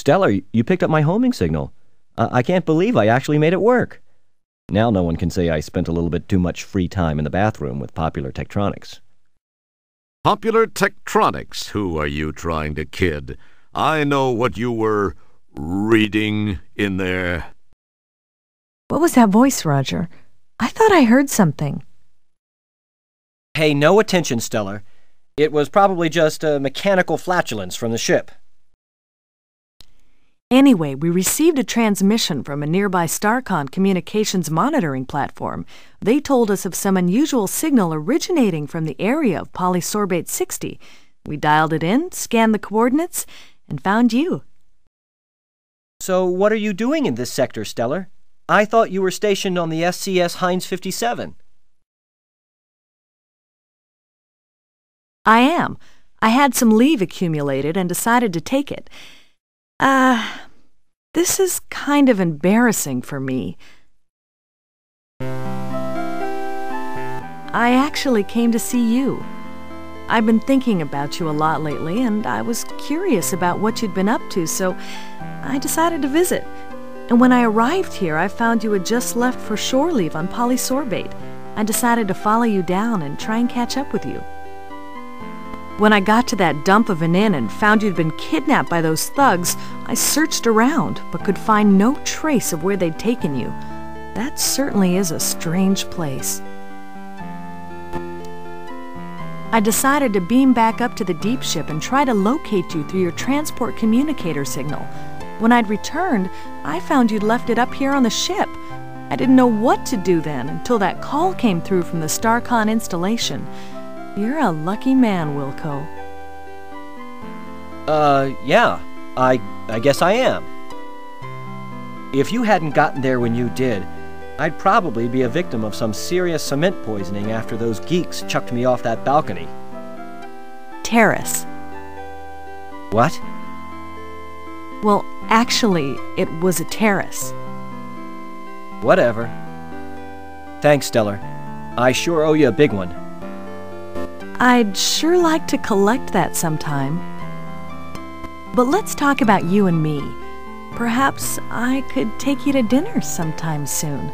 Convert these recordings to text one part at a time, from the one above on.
Stellar, you picked up my homing signal. I can't believe I actually made it work. Now no one can say I spent a little bit too much free time in the bathroom with Popular Tektronix. Popular Tektronix? Who are you trying to kid? I know what you were reading in there. What was that voice, Roger? I thought I heard something. Pay no attention, Stellar. It was probably just a mechanical flatulence from the ship. Anyway, we received a transmission from a nearby StarCon communications monitoring platform. They told us of some unusual signal originating from the area of polysorbate 60. We dialed it in, scanned the coordinates, and found you. So what are you doing in this sector, Stellar? I thought you were stationed on the SCS Heinz 57. I am. I had some leave accumulated and decided to take it. This is kind of embarrassing for me. I actually came to see you. I've been thinking about you a lot lately, and I was curious about what you'd been up to, so I decided to visit. And when I arrived here, I found you had just left for shore leave on polysorbate. I decided to follow you down and try and catch up with you. When I got to that dump of an inn and found you'd been kidnapped by those thugs, I searched around but could find no trace of where they'd taken you. That certainly is a strange place. I decided to beam back up to the deep ship and try to locate you through your transport communicator signal. When I'd returned, I found you'd left it up here on the ship. I didn't know what to do then until that call came through from the StarCon installation. You're a lucky man, Wilco. Yeah. I guess I am. If you hadn't gotten there when you did, I'd probably be a victim of some serious cement poisoning after those geeks chucked me off that balcony. Terrace. What? Well, actually, it was a terrace. Whatever. Thanks, Stellar. I sure owe you a big one. I'd sure like to collect that sometime. But let's talk about you and me. Perhaps I could take you to dinner sometime soon.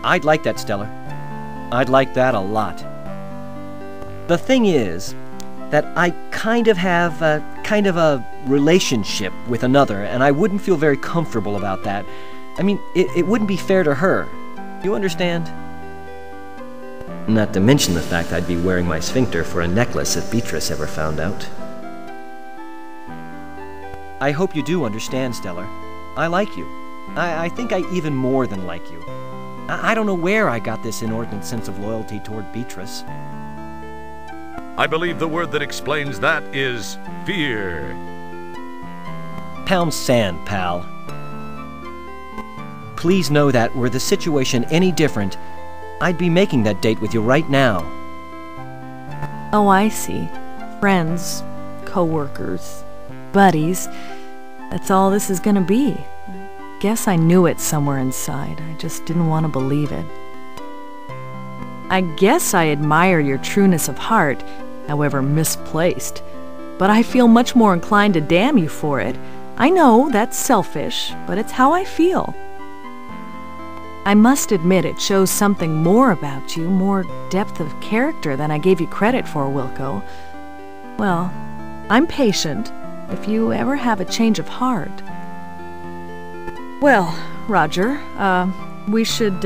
I'd like that, Stellar. I'd like that a lot. The thing is that I kind of have a relationship with another, and I wouldn't feel very comfortable about that. I mean, it wouldn't be fair to her. You understand? Not to mention the fact I'd be wearing my sphincter for a necklace if Beatrice ever found out. I hope you do understand, Stellar. I like you. I think I even more than like you. I don't know where I got this inordinate sense of loyalty toward Beatrice. I believe the word that explains that is fear. Pound sand, pal. Please know that were the situation any different, I'd be making that date with you right now. Oh, I see. Friends, co-workers, buddies. That's all this is gonna be. I guess I knew it somewhere inside. I just didn't want to believe it. I guess I admire your trueness of heart, however misplaced. But I feel much more inclined to damn you for it. I know that's selfish, but it's how I feel. I must admit it shows something more about you, more depth of character than I gave you credit for, Wilco. Well, I'm patient if you ever have a change of heart. Well, Roger, we should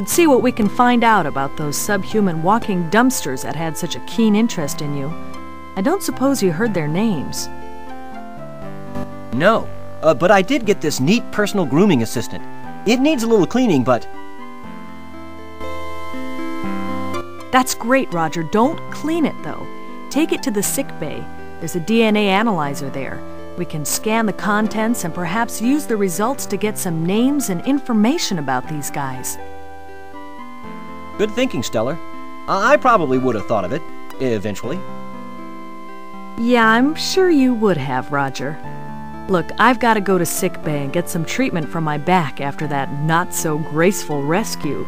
see what we can find out about those subhuman walking dumpsters that had such a keen interest in you. I don't suppose you heard their names. No, but I did get this neat personal grooming assistant. It needs a little cleaning, but... That's great, Roger. Don't clean it, though. Take it to the sick bay. There's a DNA analyzer there. We can scan the contents and perhaps use the results to get some names and information about these guys. Good thinking, Stellar. I probably would have thought of it, eventually. Yeah, I'm sure you would have, Roger. Look, I've got to go to sick bay and get some treatment for my back after that not-so-graceful rescue.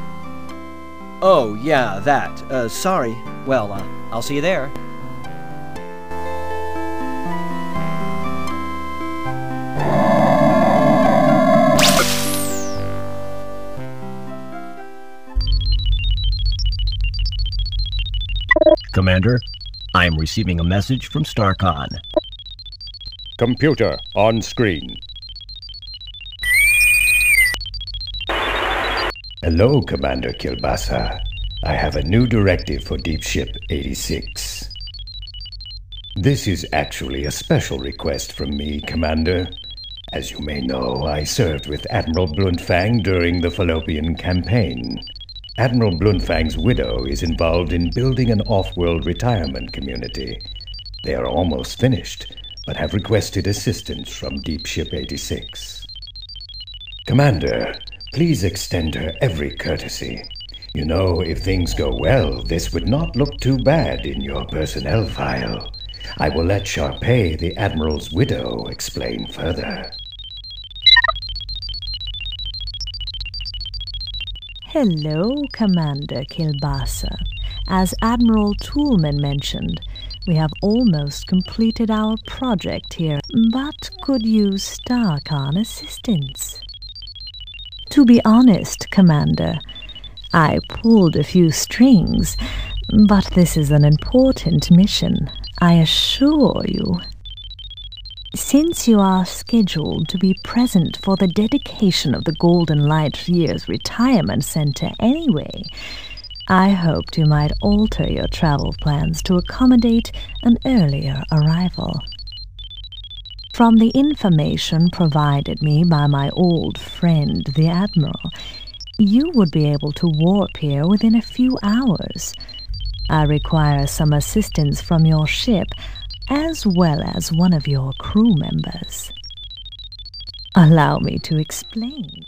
Oh, yeah, that. Sorry. Well, I'll see you there. Commander. I am receiving a message from StarCon. Computer on screen. Hello, Commander Kilbasa. I have a new directive for Deep Ship 86. This is actually a special request from me, Commander. As you may know, I served with Admiral Bluntfang during the Fallopian campaign. Admiral Bluntfang's widow is involved in building an off-world retirement community. They are almost finished, but have requested assistance from Deep Ship 86. Commander, please extend her every courtesy. You know, if things go well, this would not look too bad in your personnel file. I will let Sharpay, the Admiral's widow, explain further. Hello, Commander Kilbasa. As Admiral Toolman mentioned, we have almost completed our project here, but could use StarCon assistance. To be honest, Commander, I pulled a few strings, but this is an important mission, I assure you. Since you are scheduled to be present for the dedication of the Golden Light Year's Retirement Center anyway, I hoped you might alter your travel plans to accommodate an earlier arrival. From the information provided me by my old friend, the Admiral, you would be able to warp here within a few hours. I require some assistance from your ship, as well as one of your crew members. Allow me to explain.